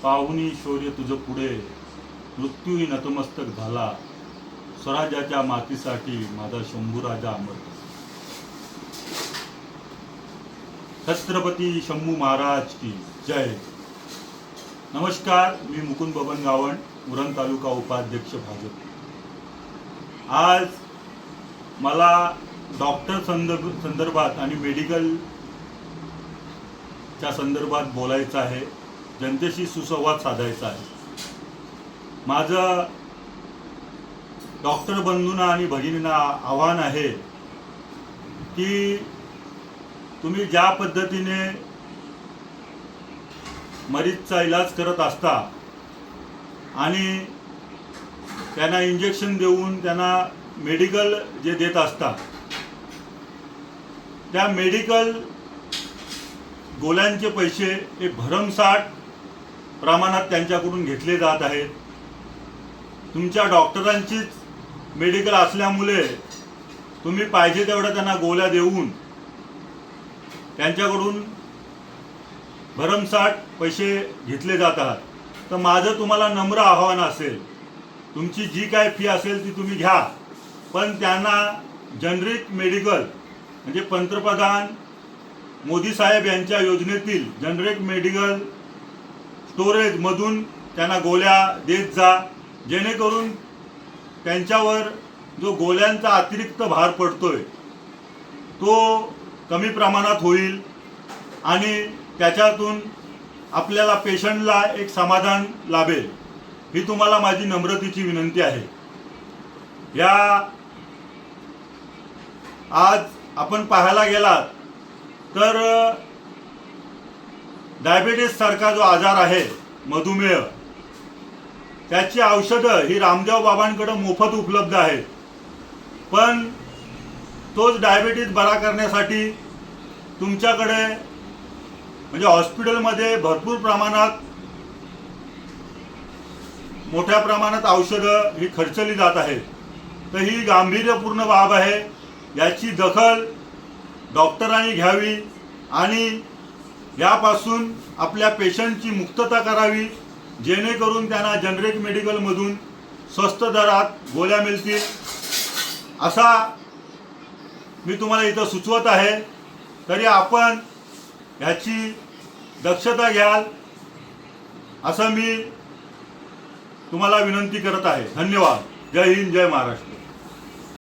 पाहुणी शौर्य तुझं पुढे मृत्यूही नतमस्तक झाला, स्वराज्याच्या मातीसाठी माझा शंभूराजा अमर. छत्रपती शंभू महाराज की जय. नमस्कार, मी मुकुंद बबन गावण, उरण तालुका उपाध्यक्ष भाजप. आज मला डॉक्टर संदर्भात आणि मेडिकलच्या संदर्भात बोलायचं आहे, जनतेशी सुसंवाद साधायचा आहे. माझं डॉक्टर बंधूंना आणि भगिनींना आव्हान आहे की तुम्ही ज्या पद्धतीने मरीजचा इलाज करत असता आणि त्यांना इंजेक्शन देऊन त्यांना मेडिकल जे देत असता, त्या मेडिकल गोळ्यांचे पैसे हे भरमसाठ प्रमाणात त्यांच्याकडून घेतले जात आहेत. तुमच्या डॉक्टरांचीच मेडिकल असल्यामुळे तुम्ही पाहिजे तेवढ्या त्यांना गोळ्या देऊन त्यांच्याकडून भरमसाठ पैसे घेतले जात आहात. तर माझं तुम्हाला नम्र आव्हान असेल, तुमची जी काय फी असेल ती तुम्ही घ्या, पण त्यांना जनरिक मेडिकल म्हणजे पंतप्रधान मोदी साहेब यांच्या योजनेतील जनरिक मेडिकल स्टोरेजमधून त्यांना गोळ्या देत जा, जेणेकरून त्यांच्यावर जो गोळ्यांचा अतिरिक्त भार पडतोय तो कमी प्रमाणात होईल आणि त्याच्यातून आपल्याला पेशंटला एक समाधान लाभेल. ही तुम्हाला माझी नम्रतेची विनंती आहे. आज आपण पाहायला गेलात तर डायबिटीस सारखा जो आजार आहे, मधुमेह, त्याची औषधं ही रामदेव बाबांकडे मोफत उपलब्ध आहेत. पण तोच डायबिटीस बरा करण्यासाठी तुमच्याकडे म्हणजे हॉस्पिटलमध्ये भरपूर प्रमाणात मोठ्या प्रमाणात औषधं ही खर्चली जात आहेत. तर ही गांभीर्यपूर्ण बाब आहे. याची दखल डॉक्टरांनी घ्यावी आणि यापासून आपल्या पेशंटची मुक्तता करावी, जेणेकरून त्यांना जनरिक मेडिकलमधून स्वस्त दरात गोळ्या मिळतील, असा मी तुम्हाला इथं सुचवत आहे. तरी आपण ह्याची दक्षता घ्याल असं मी तुम्हाला विनंती करत आहे. धन्यवाद. जय हिंद, जय महाराष्ट्र.